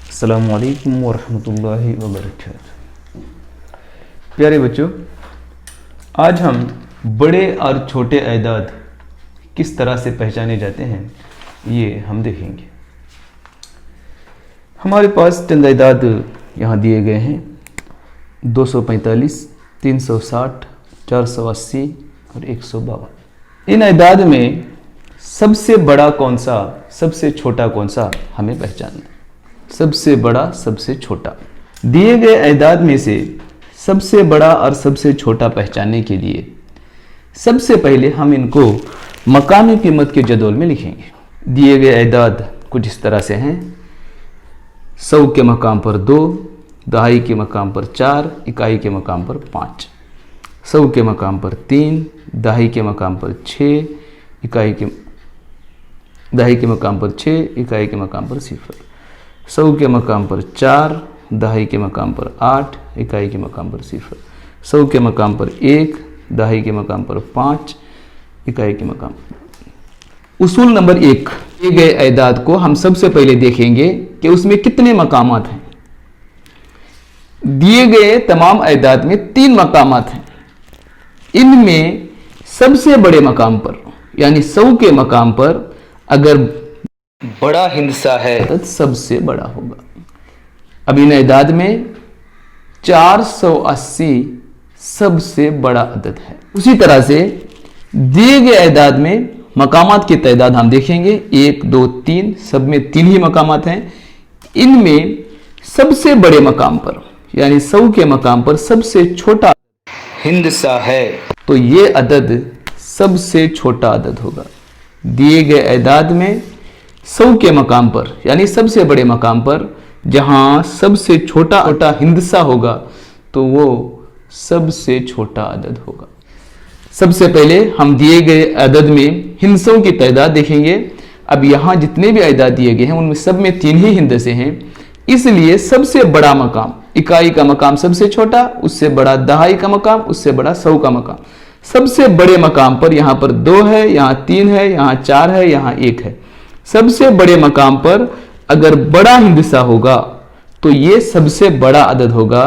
अस्सलामु अलैकुम वरहमतुल्लाहि वबरकातुहू। प्यारे बच्चों, आज हम बड़े और छोटे अदाद किस तरह से पहचाने जाते हैं ये हम देखेंगे। हमारे पास चंद अदाद यहाँ दिए गए हैं 245, 360, 480 और 152। इन अदाद में सबसे बड़ा कौन सा, सबसे छोटा कौन सा, हमें पहचानना है। सबसे बड़ा, सबसे छोटा। दिए गए अदाद में से सबसे बड़ा और सबसे छोटा पहचानने के लिए सबसे पहले हम इनको मकामी कीमत के जदौल में लिखेंगे। दिए गए अदाद कुछ इस तरह से हैं। 100 के मकाम पर 2, दहाई के मकाम पर 4, इकाई के मकाम पर 5। 100 के मकाम पर 3, दहाई के मकाम पर 6, दहाई के मकाम पर 6, इकाई के मकाम पर 0। 100 के मकाम पर 4, दहाई के मकाम पर 8, इकाई के मकाम पर 0। 100 के मकाम पर 1, दहाई के मकाम पर 5, इकाई के मकाम। उसूल नंबर 1, दिए गए अदाद को हम सबसे पहले देखेंगे कि उसमें कितने मकामात हैं। दिए गए तमाम अदाद में 3 मकामात हैं। इनमें सबसे बड़े मकाम पर यानी 100 के मकाम पर अगर बड़ा हिंसा है तो सबसे बड़ा होगा। अब इन अदाद में 480 सबसे बड़ा अदद है। उसी तरह से दिए गए अदाद में मकामात की तादाद हम देखेंगे 1, 2, 3, सब में 3 ही मकामात हैं। इनमें सबसे बड़े मकाम पर यानी 100 के मकाम पर सबसे छोटा हिंसा है तो ये अदद सबसे छोटा अदद होगा। दिए गए अदाद में 100 के मकाम पर यानी सबसे बड़े मकाम पर जहां सबसे छोटा हिंसा होगा तो वो सबसे छोटा अदद होगा। सबसे पहले हम दिए गए अदद में हिंसों की तादाद देखेंगे। अब यहां जितने भी अदाद दिए गए हैं उनमें सब में 3 ही हिंदसे हैं, इसलिए सबसे बड़ा मकाम इकाई का मकाम सबसे छोटा, उससे बड़ा दहाई का मकाम, उससे बड़ा 100 का मकाम। सबसे बड़े मकाम पर यहां पर 2 है, यहां 3 है, यहां 4 है, यहां 1 है। सबसे बड़े मकाम पर अगर बड़ा हिंदसा होगा तो ये सबसे बड़ा अदद होगा,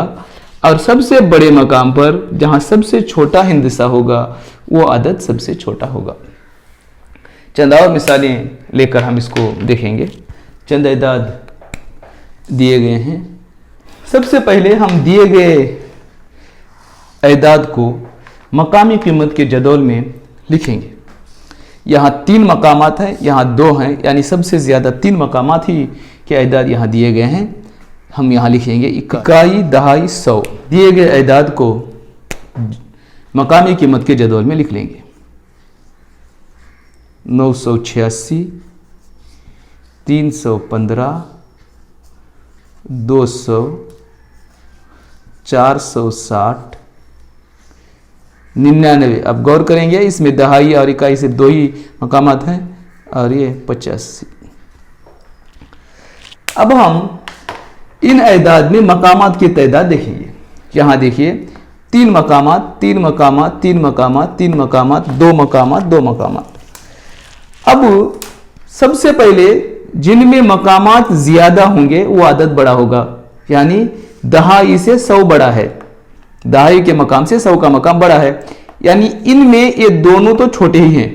और सबसे बड़े मकाम पर जहां सबसे छोटा हिंदसा होगा वो अदद सबसे छोटा होगा। चंद और मिसालें लेकर हम इसको देखेंगे। चंद अदाद दिए गए हैं। सबसे पहले हम दिए गए अदाद को मकामी कीमत के जदौल में लिखेंगे। यहाँ 3 मकामात हैं, यहाँ 2 हैं, यानी सबसे ज़्यादा 3 मकामात ही के अदाद यहाँ दिए गए हैं। हम यहाँ लिखेंगे इकाई, दहाई, 100। दिए गए अदाद को मकामी कीमत के जदौल में लिख लेंगे। 986, 315, 200, 460, 99। अब गौर करेंगे इसमें दहाई और इकाई से 2 ही मकामात हैं और ये 85। अब हम इन अदाद में मकामात की तादाद देखेंगे। यहाँ देखिए 3 मकामात, 3 मकामात, 3 मकामात, 3 मकामात, 2 मकामात, 2 मकामात। अब सबसे पहले जिनमें मकामात ज्यादा होंगे वो अदद बड़ा होगा, यानी दहाई से 100 बड़ा है, दहाई के मकाम से 100 का मकाम बड़ा है। यानी इनमें ये दोनों तो छोटे ही हैं,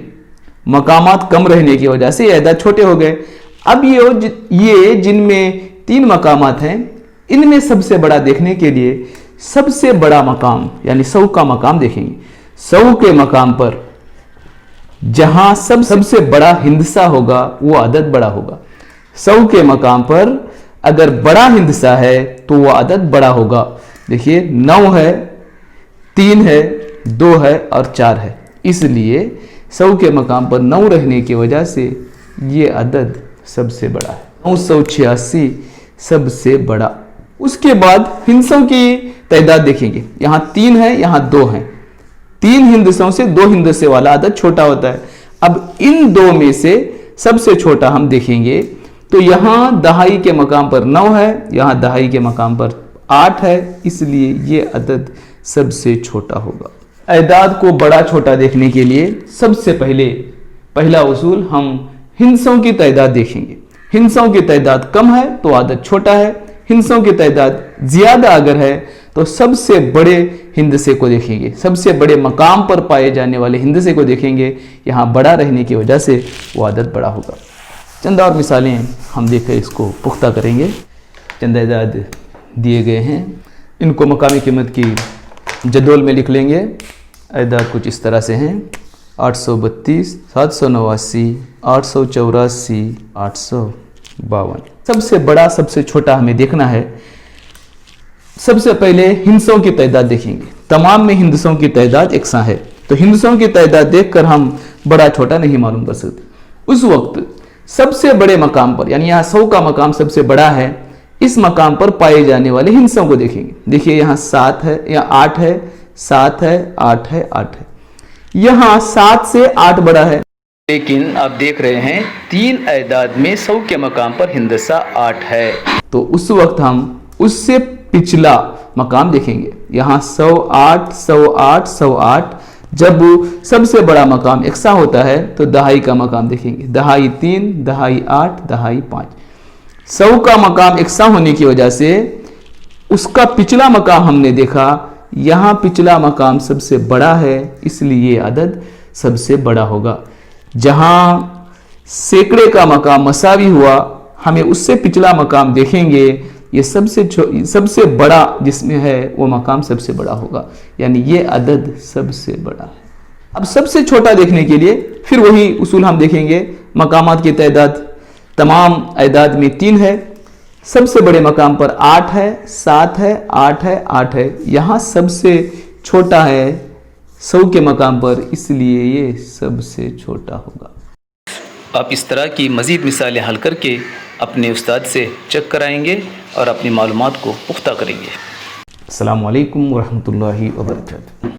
मकामात कम रहने की वजह से ये अदद छोटे हो गए। अब ये जिनमें 3 मकामात हैं इनमें सबसे बड़ा देखने के लिए सबसे बड़ा मकाम यानी 100 का मकाम देखेंगे। 100 के मकाम पर जहां सबसे बड़ा हिंदसा होगा वो अदद बड़ा होगा। 100 के मकाम पर अगर बड़ा हिंदसा है तो वो अदद बड़ा होगा। देखिए 9 है, 3 है, 2 है और 4 है, इसलिए 100 के मकाम पर 9 रहने की वजह से ये अदद सबसे बड़ा है। 986 सबसे बड़ा। उसके बाद हिंसों की तादाद देखेंगे। यहाँ 3 है, यहाँ 2 हैं। 3 हिंदसों से 2 हिंदसे वाला अदद छोटा होता है। अब इन 2 में से सबसे छोटा हम देखेंगे तो यहाँ दहाई के मकाम पर 9 है, यहाँ दहाई के मकाम पर 8 है, इसलिए ये अदद सबसे छोटा होगा। अदाद को बड़ा छोटा देखने के लिए सबसे पहला उसूल हम हिंसों की तादाद देखेंगे। हिंसों की तादाद कम है तो आदद छोटा है, हिंसों की तादाद ज़्यादा अगर है तो सबसे बड़े हिंदसे को देखेंगे, सबसे बड़े मकाम पर पाए जाने वाले हिंदसे को देखेंगे। यहाँ बड़ा रहने की वजह से वो आदद बड़ा होगा। चंद और मिसालें हम देखकर इसको पुख्ता करेंगे। चंद आदाद दिए गए हैं, इनको मकामी कीमत की जदोल में लिख लेंगे। आदाद कुछ इस तरह से हैं: 832, 789, 884, 852। सबसे बड़ा सबसे छोटा हमें देखना है। सबसे पहले हिंसों की तादाद देखेंगे। तमाम में हिंदसों की तादाद एकसा है, तो हिंदसों की तादाद देखकर हम बड़ा छोटा नहीं मालूम कर सकते। उस वक्त सबसे बड़े मकाम पर, यानी यहाँ 100 का मकाम सबसे बड़ा है, इस मकाम पर पाए जाने वाले हिंसों को देखेंगे। देखिए यहाँ 7 है, यहाँ 8 है, 7 है, 8 है, 8 है। यहाँ 7 से 8 बड़ा है, लेकिन आप देख रहे हैं 3 आदाद में 100 के मकाम पर हिंदसा 8 है, तो उस वक्त हम उससे पिछला मकाम देखेंगे। यहाँ 108, 108, 108। जब सबसे बड़ा मकाम एकसा होता है तो दहाई का मकाम देखेंगे। दहाई 3, दहाई 8, दहाई 5। 100 का मकाम एकसा होने की वजह से उसका पिछला मकाम हमने देखा, यहाँ पिछला मकाम सबसे बड़ा है, इसलिए अदद सबसे बड़ा होगा। जहाँ सैकड़े का मकाम मसावी हुआ, हमें उससे पिछला मकाम देखेंगे, ये सबसे बड़ा जिसमें है वो मकाम सबसे बड़ा होगा, यानी ये अदद सबसे बड़ा है। अब सबसे छोटा देखने के लिए फिर वही उसूल हम देखेंगे। मकामात की तादाद तमाम आदाद में 3 है, सबसे बड़े मकाम पर 8 है, 7 है, 8 है, 8 है। यहाँ सबसे छोटा है 100 के मकाम पर, इसलिए ये सबसे छोटा होगा। आप इस तरह की मज़ीद मिसालें हल करके अपने उस्ताद से चेक कराएंगे और अपनी मालूमात को पुख्ता करेंगे। अस्सलामु अलैकुम वरहमतुल्लाहि वबरकातुहू।